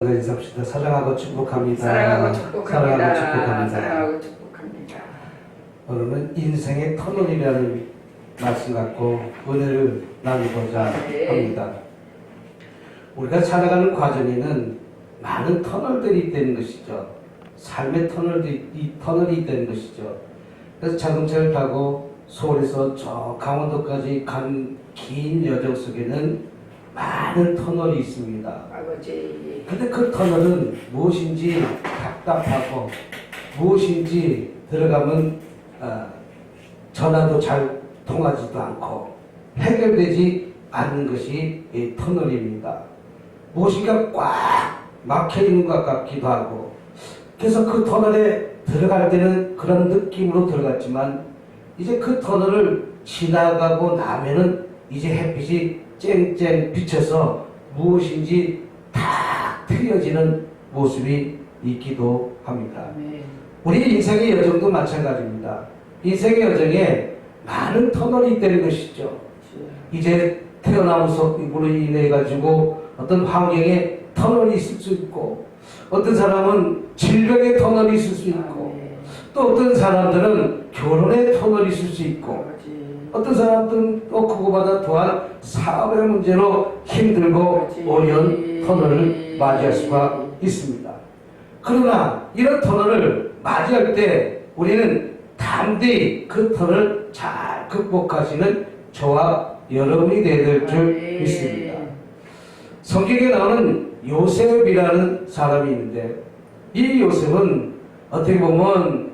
인사합시다. 사랑하고 축복합니다. 사랑하고 축복합니다. 사랑하고 축복합니다. 오늘은 인생의 터널이라는 말씀 갖고 은혜를 나누고자 합니다. 우리가 살아가는 과정에는 많은 터널들이 있다는 것이죠. 삶의 터널이 있다는 것이죠. 그래서 자동차를 타고 서울에서 저 강원도까지 간 긴 여정 속에는 많은 터널이 있습니다. 아버지. 근데 그 터널은 무엇인지 답답하고 무엇인지 들어가면 전화도 잘 통하지도 않고 해결되지 않는 것이 이 터널입니다. 무엇인가 꽉 막혀 있는 것 같기도 하고, 그래서 그 터널에 들어갈 때는 그런 느낌으로 들어갔지만 이제 그 터널을 지나가고 나면은 이제 햇빛이 쨍쨍 비쳐서 무엇인지 다 틀려지는 모습이 있기도 합니다. 우리 인생의 여정도 마찬가지입니다. 인생의 여정에 많은 터널이 있다는 것이죠. 이제 태어남으로 인해 가지고 어떤 환경에 터널이 있을 수 있고, 어떤 사람은 질병의 터널이 있을 수 있고, 또 어떤 사람들은 결혼의 터널이 있을 수 있고, 어떤 사람들은 또 그거보다 또한 사업의 문제로 힘들고 어려운 터널을 맞이할 수가 있습니다. 그러나 이런 터널을 맞이할 때 우리는 담대히 그 터널을 잘 극복하시는 저와 여러분이 되어야 될 줄 믿습니다. 성경에 나오는 요셉이라는 사람이 있는데, 이 요셉은 어떻게 보면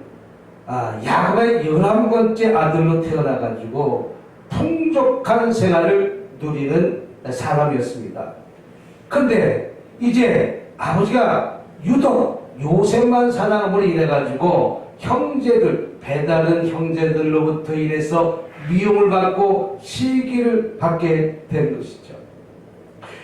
야곱의 11번째 아들로 태어나가지고 풍족한 생활을 누리는 사람이었습니다. 그런데 이제 아버지가 유독 요셉만 사랑함으로 인해가지고 형제들, 배다른 형제들로부터 인해서 미움을 받고 시기를 받게 된 것이죠.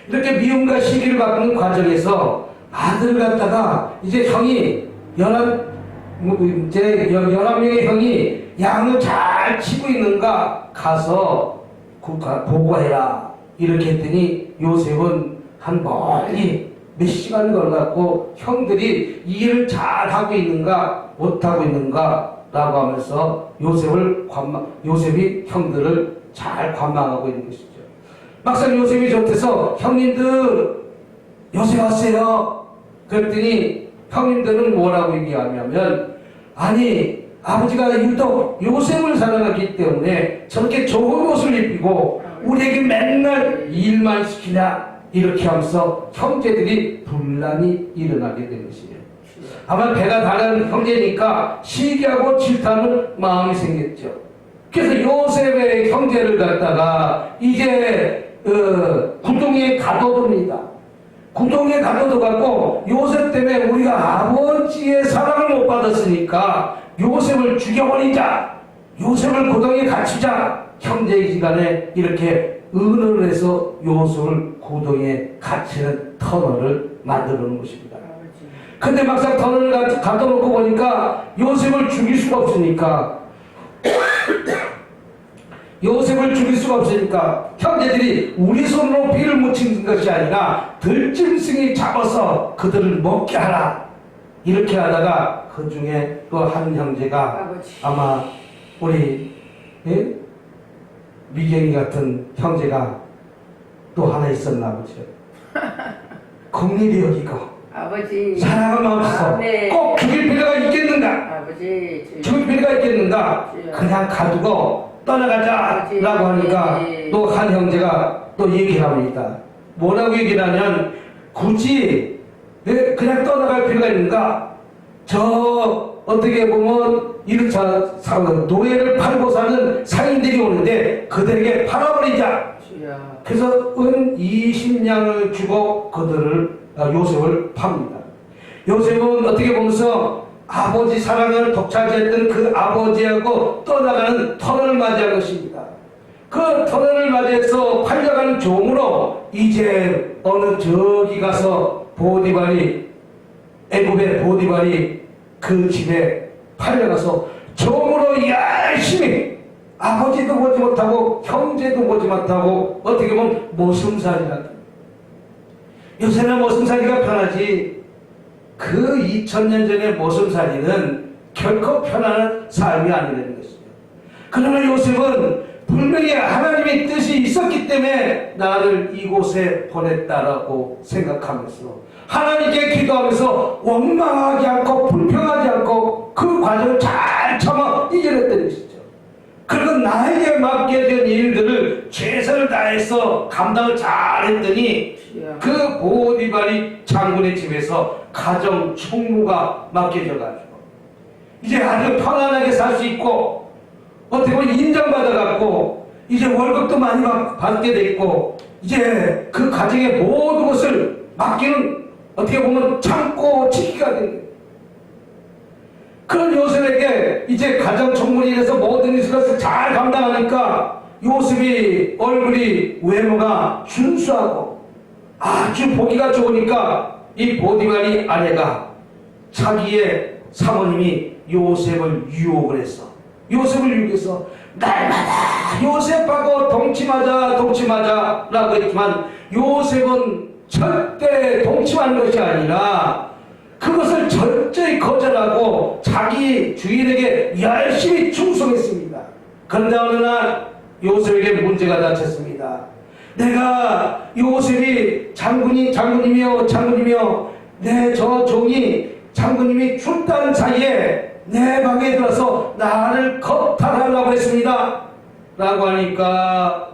이렇게 미움과 시기를 받는 과정에서 아들을 갖다가 이제 형이 11명의 형이 양을 잘 치고 있는가 가서 보고해라 이렇게 했더니 요셉은 한 멀리 몇 시간 걸어갖고 형들이 일을 잘하고 있는가 못하고 있는가 라고 하면서 요셉이 형들을 잘 관망하고 있는 것이죠. 막상 요셉이 좋대서 형님들 요셉 왔어요. 그랬더니 형님들은 뭐라고 얘기하냐면, 아니 아버지가 유독 요셉을 사랑하기 때문에 저렇게 좋은 옷을 입히고 우리에게 맨날 일만 시키냐 이렇게 하면서 형제들이 분란이 일어나게 된 것이에요. 아마 배가 다른 형제니까 시기하고 질투하는 마음이 생겼죠. 그래서 요셉의 형제를 갖다가 이제 구덩이에 가둬둡니다. 구덩이에 가둬둬갖고 요셉 때문에 우리가 아버지의 사랑을 못 받았으니까 요셉을 죽여버리자, 요셉을 구덩이에 갇히자, 형제지간에 이렇게 의논을 해서 요셉을 구덩이에 갇히는 터널을 만들어 놓은 것입니다. 근데 막상 터널을 가둬놓고 보니까 요셉을 죽일 수가 없으니까 형제들이 우리 손으로 피를 묻히는 것이 아니라 들짐승이 잡아서 그들을 먹게 하라 이렇게 하다가 그 중에 또 한 형제가 아마 우리 미경이 같은 형제가 또 하나 있었나 보죠. 국리를 여기고 아버지. 사랑을 마음에서 꼭 죽일 필요가 있겠는가? 아버지. 죽일 필요가 있겠는가? 그냥 가두고 떠나가자 라고 하니까 또 한 형제가 또 얘기를 합니다. 뭐라고 얘기를 하냐면, 굳이 그냥 떠나갈 필요가 있는가? 저 어떻게 보면 이렇게 노예를 팔고 사는 상인들이 오는데 그들에게 팔아버리자. 그래서 은 20냥을 주고 요셉을 팝니다. 요셉은 어떻게 보면서 아버지 사랑을 독차지했던 그 아버지하고 떠나가는 터널을 맞이한 것입니다. 그 터널을 맞이해서 팔려가는 종으로 이제 어느 저기 가서 애굽의 보디발이 그 집에 팔려가서 종으로 열심히 아버지도 보지 못하고 형제도 보지 못하고 어떻게 보면 모순살이라 요새는 모순살이가 편하지. 그 2000년 전의 모순살이는 결코 편안한 삶이 아니라는 것이죠. 그러나 요셉은 분명히 하나님의 뜻이 있었기 때문에 나를 이곳에 보냈다라고 생각하면서 하나님께 기도하면서 원망하지 않고 불평하지 않고 그 과정을 잘 참아 이겨냈다는 것이죠. 그리고 나에게 맡겨진 일들을 최선을 다해서 감당을 잘했더니 그 보디발이 장군의 집에서 가정 총무가 맡겨져가지고 이제 아주 편안하게 살 수 있고 어떻게 보면 인정받아갖고 이제 월급도 많이 받게 됐고 이제 그 가정의 모든 것을 맡기는 어떻게 보면 참고 지키가 된 거예요. 그런 요셉에게 이제 가정 총무이 돼서 모든 것을 잘 감당하니까 요셉이 얼굴이 외모가 준수하고 아주 보기가 좋으니까 이 보디발이 아내가 자기의 사모님이 요셉을 유혹을 했어. 요셉을 유혹해서 날마다 요셉하고 동침하자 라고 했지만 요셉은 절대 동침하는 것이 아니라 그것을 철저히 거절하고 자기 주인에게 열심히 충성했습니다. 그런데 어느 날 요셉에게 문제가 닥쳤습니다. 내가 요셉이 장군님이여 내 저 종이 장군님이 죽다는 사이에 내 방에 들어서 나를 겁탈하려고 했습니다 라고 하니까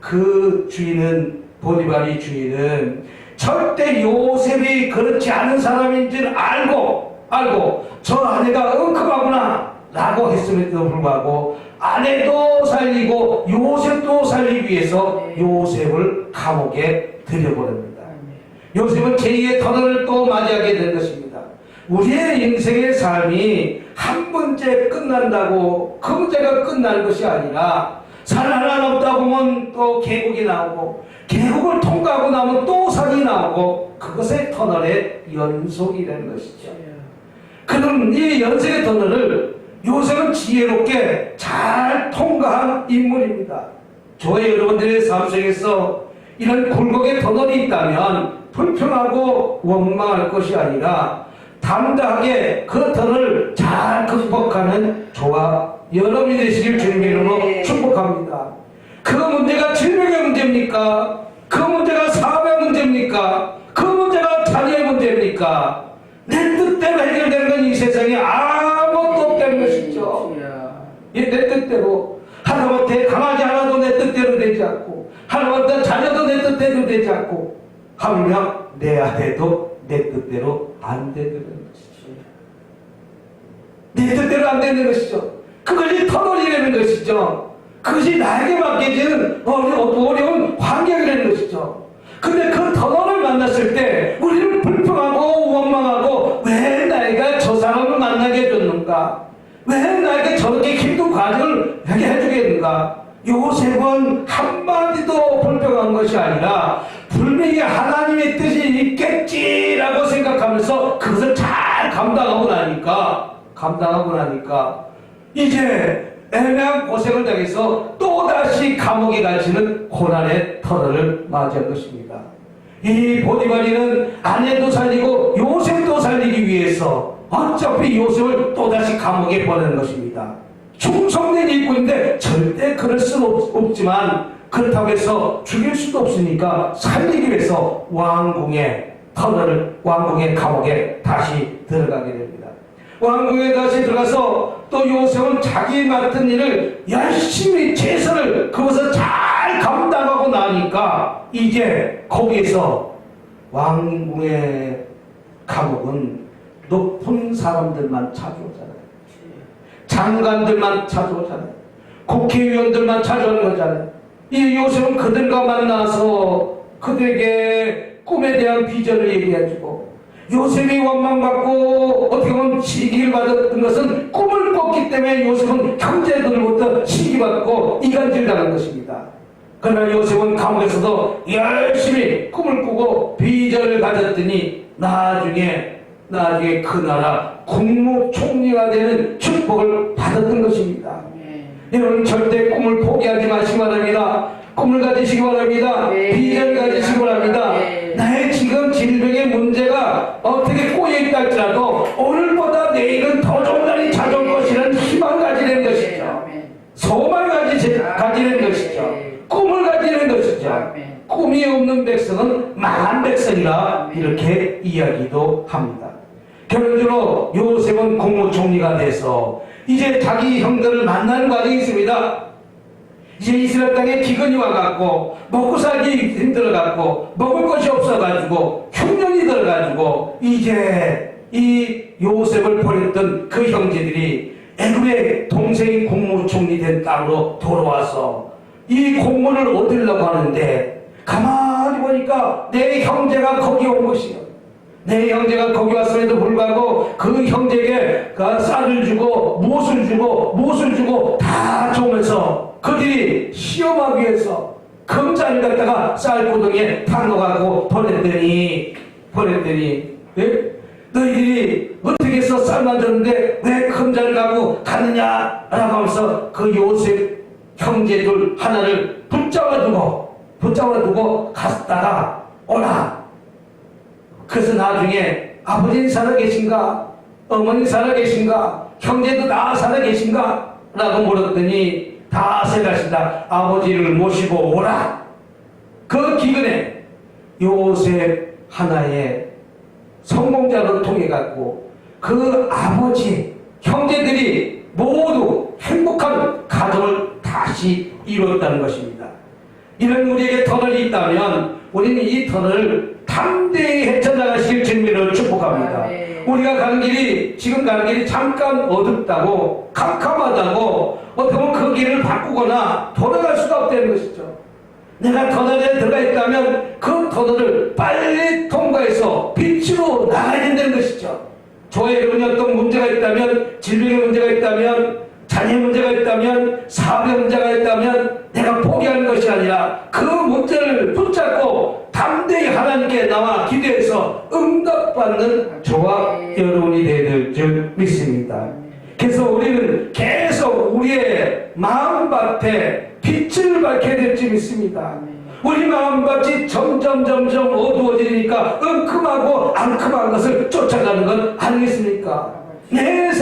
그 주인은 보디발이 주인은 절대 요셉이 그렇지 않은 사람인 줄 알고 저 아내가 엉큼하구나 라고 했음에도 불구하고 아내도 살리고 요셉도 살리기 위해서 요셉을 감옥에 들여보냅니다. 요셉은 제2의 터널을 또 맞이하게 된 것입니다. 우리의 인생의 삶이 한 문제 끝난다고 그 문제가 끝나는 것이 아니라 산 하나 넘다 보면 또 계곡이 나오고 계곡을 통과하고 나면 또 산이 나오고 그것의 터널의 연속이라는 것이죠. 그럼 이 연속의 터널을 요셉은 지혜롭게 잘 통과한 인물입니다. 저의 여러분들의 삶 속에서 이런 굴곡의 터널이 있다면 불평하고 원망할 것이 아니라 당당하게 그 터널을 잘 극복하는 저와 여러분이 되시길 주님의 이름으로 축복합니다. 그 문제가 질병의 문제입니까? 그 문제가 사업의 문제입니까? 그 문제가 자녀의 문제입니까? 내 뜻대로 해결되는 건 이 세상에 아무것도 없다는 것이죠. 내 뜻대로 하다못해 강아지 하나도 내 뜻대로 되지 않고 하다못해 자녀도 내 뜻대로 되지 않고 하물며 내 아내도 내 뜻대로 안 되는 것이죠. 내 뜻대로 안 되는 것이죠. 그것이 터널이라는 것이죠. 그것이 나에게 맡겨지는 어려운 환경이라는 것이죠. 근데 그 터널을 만났을 때 우리는 불평하고 원망하고 왜 나이가 저 사람을 만나게 해줬는가? 왜 나에게 저렇게 힘든 과정을 하게 해주겠는가? 요셉은 한마디도 불평한 것이 아니라 분명히 하나님의 뜻이 있겠지라고 생각하면서 그것을 잘 감당하고 나니까 이제 애매한 고생을 당해서 또다시 감옥에 갇히는 고난의 터널을 맞이한 것입니다. 이 보디발이는 아내도 살리고 요셉도 살리기 위해서 어차피 요셉을 또다시 감옥에 보내는 것입니다. 충성된 일꾼인데 절대 그럴 수는 없지만 그렇다고 해서 죽일 수도 없으니까 살리기 위해서 왕궁의 감옥에 다시 들어가게 됩니다. 왕궁에 다시 들어가서 또 요셉은 자기 맡은 일을 열심히 최선을 그것을 잘 감당하고 나니까 이제 거기에서 왕궁의 감옥은 높은 사람들만 찾아오잖아요. 장관들만 찾아오잖아요. 국회의원들만 찾아오는 거잖아요. 이 요셉은 그들과 만나서 그들에게 꿈에 대한 비전을 얘기해주고 요셉이 원망받고 어떻게 보면 시기를 받았던 것은 꿈을 꿨기 때문에 요셉은 형제들로부터 시기받고 이간질당한 것입니다. 그러나 요셉은 감옥에서도 열심히 꿈을 꾸고 비전을 가졌더니 나중에 그 나라 국무총리가 되는 축복을 받았던 것입니다. 여러분 절대 꿈을 포기하지 마시기 바랍니다. 꿈을 가지시기 바랍니다. 비전을 가지시기 바랍니다. 나의 지금 질병의 문제가 어떻게 꼬여있다 할지라도 오늘보다 내일은 더 좋은 날이 찾아올 것이라는 희망을 가지는 것이죠. 아멘. 소망을 가지는 것이죠. 꿈을 가지는 것이죠. 아멘. 꿈이 없는 백성은 망한 백성이라 이렇게 이야기도 합니다. 결론적으로 요셉은 국무총리가 돼서 이제 자기 형들을 만나는 과정이 있습니다. 이제 이스라엘 땅에 기근이 와갖고 먹고 살기 힘들어갖고 먹을 것이 없어가지고 흉년이 들어가지고 이제 이 요셉을 버렸던 그 형제들이 애굽의 동생이 국무총리 된 땅으로 돌아와서 이 공무를 얻으려고 하는데 가만히 보니까 내 형제가 거기 온 것이요. 내 형제가 거기 왔음에도 불구하고 그 형제에게 쌀을 주고 무엇을 주고 다 주면서 그들이 시험하기 위해서 금잔을 갖다가 쌀구덩이에 탕어가고 보냈더니 예? 너희들이 어떻게 해서 쌀 만들었는데 왜 금잔을 갖고 가느냐 라고 하면서 그 요셉 형제들 하나를 붙잡아 두고 갔다가 오라. 그래서 나중에 아버지는 살아계신가? 어머니 살아계신가? 형제도 다 살아계신가? 라고 물었더니 다 살아계신다. 아버지를 모시고 오라. 그 기근에 요셉 하나의 성공자로 통해 갖고 그 아버지 형제들이 모두 행복한 가정을 다시 이루었다는 것입니다. 이런 우리에게 터널이 있다면 우리는 이 터널을 담대히 헤쳐나가실 준비를 축복합니다. 우리가 가는 길이 지금 가는 길이 잠깐 어둡다고 캄캄하다고 어떻게 보면 그 길을 바꾸거나 돌아갈 수가 없다는 것이죠. 내가 터널에 들어가 있다면 그 터널을 빨리 통과해서 빛으로 나가야 된다는 것이죠. 저의 여러분이 어떤 문제가 있다면, 질병의 문제가 있다면, 자녀의 문제가 있다면, 사업의 문제가 있다면 내가 포기하는 것이 아니라 그 문제를 붙잡고 담대히 하나님께 나와 기도해서 응답받는 저와 여러분이 되어야 될 줄 믿습니다. 그래서 우리는 계속 우리의 마음밭에 빛을 밝혀야 될 줄 믿습니다. 우리 마음밭이 점점 어두워지니까 은큼하고 앙큼한 것을 쫓아가는 건 아니겠습니까? 내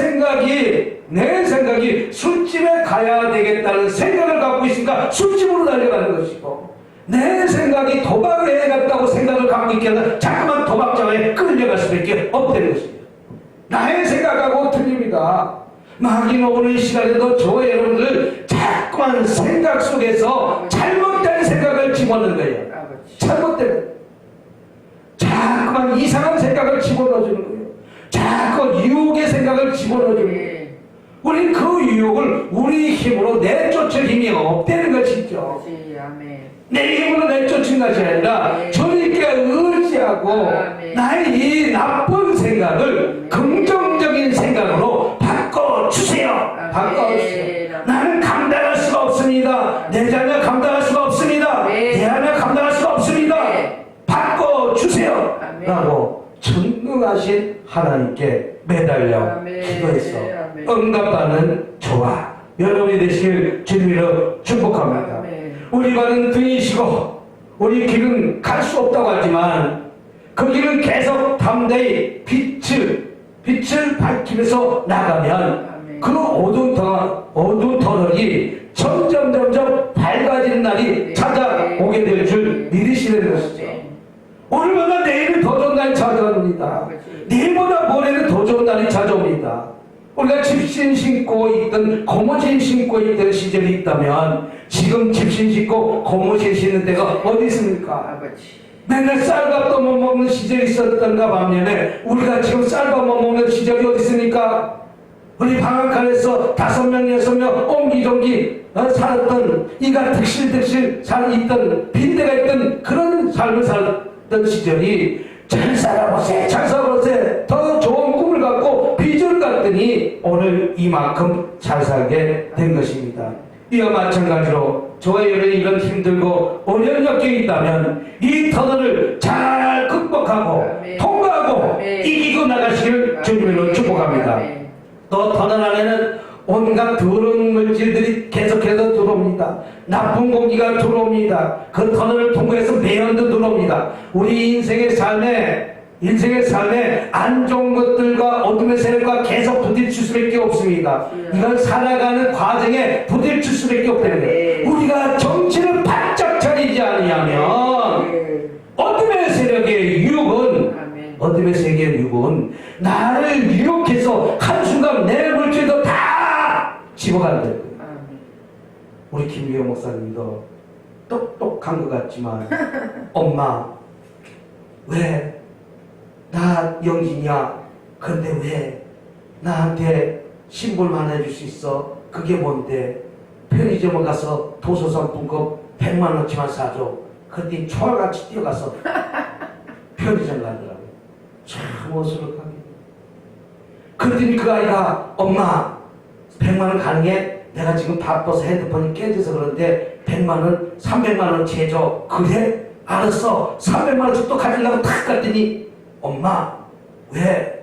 생각이 술집에 가야 되겠다는 생각을 갖고 있으니까 술집으로 달려가는 것이고, 내 생각이 도박을 해야겠다고 생각을 갖고 있기에는 자꾸만 도박장에 끌려갈 수밖에 없다는 것입니다. 나의 생각하고 틀립니다. 마귀는 오늘 시간에도 저와 여러분들 자꾸만 생각 속에서 잘못된 생각을 집어넣는 거예요. 잘못된, 자꾸만 이상한 생각을 집어넣어주는 거예요. 자꾸 유혹의 생각을 집어넣어주는 거예요. 우리 그 유혹을 우리 힘으로 내쫓을 힘이 없다는 것이죠. 내 힘으로 내쫓은 것이 아니라 주님께 의지하고 나의 이 나쁜 생각을 긍정적인 생각으로 바꿔주세요. 나는 감당할 수가 없습니다. 내 자녀 감당할 수가 없습니다. 내 아내 감당할 수가 없습니다. 바꿔주세요. 라고 전능하신 하나님께 매달려 기도해서 응답받는 저와 여러분이 되시길 주님으로 축복합니다. 우리 발은 등이시고 우리 길은 갈 수 없다고 하지만 그 길은 계속 담대히 빛을 밝히면서 나가면 그 어두운 터널이 점점 밝아지는 날이 찾아오게 될 줄 믿으시는 것이죠. 오늘보다 내일은 더 좋은 날이 찾아옵니다. 내일보다 모레는 더 좋은 날이 찾아옵니다. 우리가 집신 신고 있던 고무신 신고 있던 시절이 있다면 지금 집신 신고 고무신 신는 데가 어디 있습니까? 맨날 쌀밥도 못 먹는 시절이 있었던가 반면에 우리가 지금 쌀밥 못 먹는 시절이 어디 있습니까? 우리 방앗간에서 5명, 6명 옹기종기 살았던 이가 득실득실 있던 빈대가 있던 그런 삶을 살았던 시절이 잘 살아보세 더 좋은 꿈을 갖고 비전을 갖더니 오늘 이만큼 잘 살게 된 것입니다. 이와 마찬가지로 저와 여러분이 이런 힘들고 어려운 역경이 있다면 이 터널을 잘 극복하고 통과하고 이기고 나가시길 주님으로 축복합니다. 또 터널 안에는 온갖 더러운 물질들이 계속해서 들어옵니다. 나쁜 공기가 들어옵니다. 그 터널을 통과해서 매연도 들어옵니다. 우리 인생의 삶에 안 좋은 것들과 어둠의 세력과 계속 부딪힐 수밖에 없습니다. 이건 살아가는 과정에 부딪힐 수밖에 없다는 거예요. 우리가 정신을 바짝 차리지 않으면 어둠의 세력의 유혹은 나를 유혹해서 한순간 내 물질도 다 집어간다. 우리 김기영 목사님도 똑똑한 것 같지만 엄마 왜 나 영진이야 그런데 왜 나한테 신불만 해줄 수 있어? 그게 뭔데? 편의점에 가서 도서상품권 100만원치만 사줘. 그랬더니 초알같이 뛰어가서 편의점 가더라고. 참 어수룩하게. 그랬더니 그 아이가 엄마 100만원 가능해? 내가 지금 바빠서 핸드폰이 깨져서 그런데 100만원 300만원치 해줘. 그래? 알았어. 300만원치 또 가지려고 탁 갔더니 엄마 왜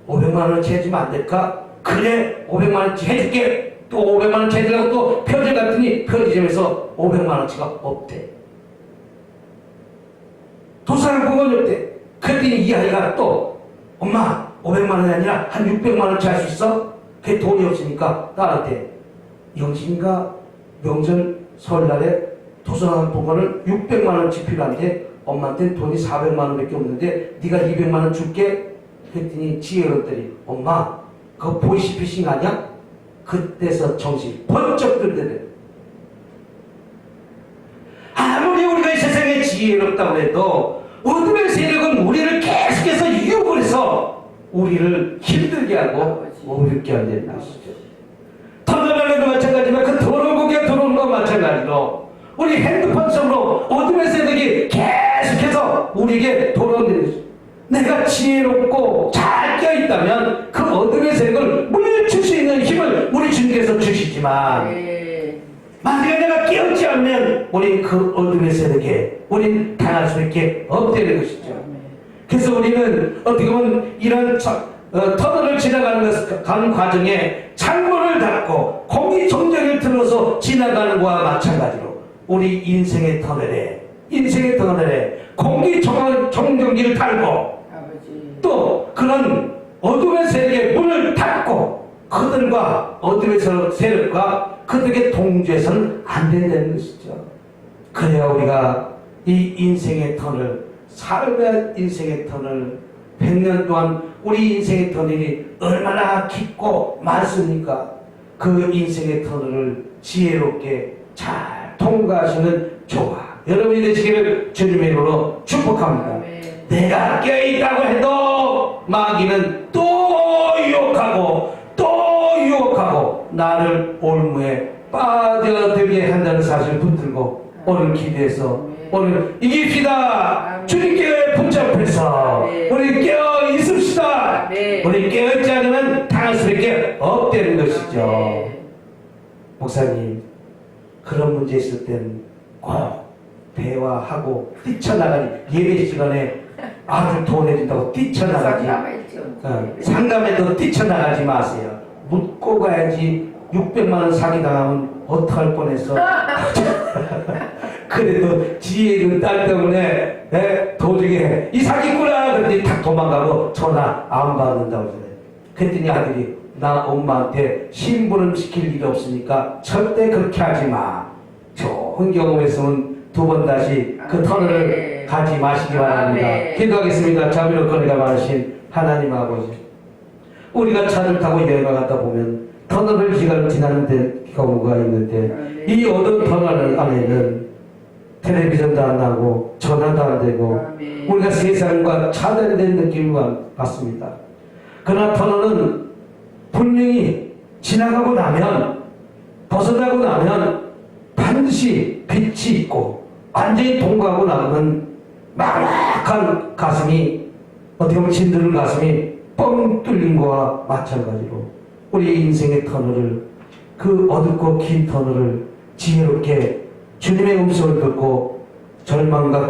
500만원치 해주면 안 될까? 그래 500만원치 해줄게. 또 500만원치 해주려고 또 편의점 갔더니 편의점에서 500만원치가 없대. 도서상품권이 없대. 그랬더니 이 아이가 또 엄마 500만원이 아니라 한 600만원치 할 수 있어? 그게 돈이 없으니까 딸한테 영신이가 명절 설날에 도서상품권을 600만원치 필요한데 엄마한테는 돈이 400만원밖에 없는데 네가 200만원 줄게. 그랬더니 지혜롭더니 엄마 그거 보이시피싱 아니야? 그때서 정신이 번쩍 들더래. 아무리 우리가 이 세상에 지혜롭다고 해도 어둠의 세력은 우리를 계속해서 유혹을 해서 우리를 힘들게 하고 어렵게 한다는 것이죠. 터널에도 마찬가지지만 그 더러운 고기가 들어오는 건 마찬가지로 우리 핸드폰 속으로 어둠의 세력이 계속해서 우리에게 돌아온다는 것이죠. 내가 지혜롭고 잘 껴있다면 그 어둠의 세력을 물리칠 수 있는 힘을 우리 주님께서 주시지만 만약에 내가 깨어있지 않으면 우린 그 어둠의 세력에 우린 당할 수밖에 없다는 것이죠. 그래서 우리는 어떻게 보면 이런 터널을 가는 과정에 창문을 닫고 공기 정전을 틀어서 지나가는 것과 마찬가지로 우리 인생의 터널에 공기 정전기를 달고 또 그런 어둠의 세력에 문을 닫고 그들과 어둠의 세력과 그들에게 동조해서는 안 된다는 것이죠. 그래야 우리가 이 인생의 터널, 삶의 인생의 터널, 100년 동안 우리 인생의 터널이 얼마나 깊고 많습니까? 그 인생의 터널을 지혜롭게 잘 통과하시는 저와 여러분이 되시기를 주님의 이름으로 축복합니다. 내가 깨어있다고 해도 마귀는 또 유혹하고 나를 올무에 빠져들게 한다는 사실을 붙들고 오늘 기도해서 오늘 이깁시다. 주님께 붙잡혀서 우리 깨어 있읍시다. 우리 깨어있지 않으면 당할 수밖에 없다는 것이죠. 목사님 그런 문제 있을 땐 꼭 대화하고 뛰쳐나가니 예배 시간에 아주 도움해준다고 뛰쳐나가지 상담에도 뛰쳐나가지 마세요. 묻고 가야지. 600만원 사기당하면 어떡할 뻔했어. 그래도 지혜는 딸 때문에 도중에 이 사기꾼아 그랬더니 탁 도망가고 전화 안 받는다고 그래. 그랬더니 아들이 나 엄마한테 심부름 시킬 일이 없으니까 절대 그렇게 하지 마. 좋은 경험했으면 두 번 다시 그 터널을 가지 마시기 바랍니다. 기도하겠습니다. 자비롭고 은혜가 많으신 하나님 아버지, 우리가 차를 타고 여행을 가다 보면 터널을 지나는 경우가 있는데 이 어두운 터널 안에는 텔레비전도 안 나고 전화도 안 되고 우리가 세상과 차단된 느낌을 받습니다. 그러나 터널은 분명히 지나가고 나면, 벗어나고 나면 반드시 빛이 있고 완전히 통과하고 나면 막막한 가슴이, 어떻게 보면 진드는 가슴이 뻥 뚫린 것과 마찬가지로 우리 인생의 터널을, 그 어둡고 긴 터널을 지혜롭게 주님의 음성을 듣고 절망과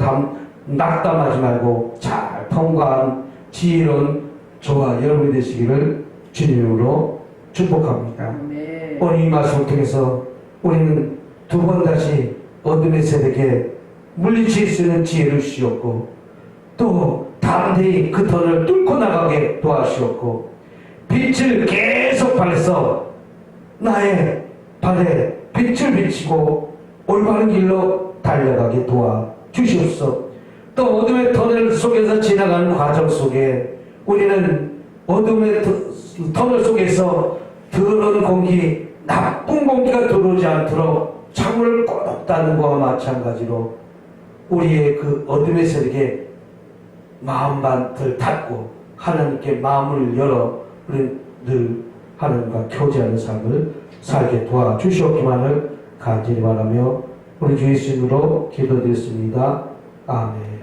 낙담하지 말고 잘 통과한 지혜로운 저와 여러분이 되시기를 주님으로 축복합니다. 오늘 이 말씀을 통해서 우리는 두 번 다시 어둠의 세력에 물리칠 수 있는 지혜를 주셨고 또 담대히 그 터널을 뚫고 나가게 도와주셨고 빛을 계속 발해서 나의 발에 빛을 비치고 올바른 길로 달려가게 도와주시옵소서. 또 어둠의 터널 속에서 지나가는 과정 속에 우리는 어둠의 터널 속에서 더러운 공기, 나쁜 공기가 들어오지 않도록 창문을 꼭 닫는 것과 마찬가지로 우리의 그 어둠의 세력에 마음만을 닫고 하나님께 마음을 열어 우리는 늘 하나님과 교제하는 삶을 살게 도와주시옵기만을 간절히 바라며 우리 주 예수님으로 기도드렸습니다. 아멘.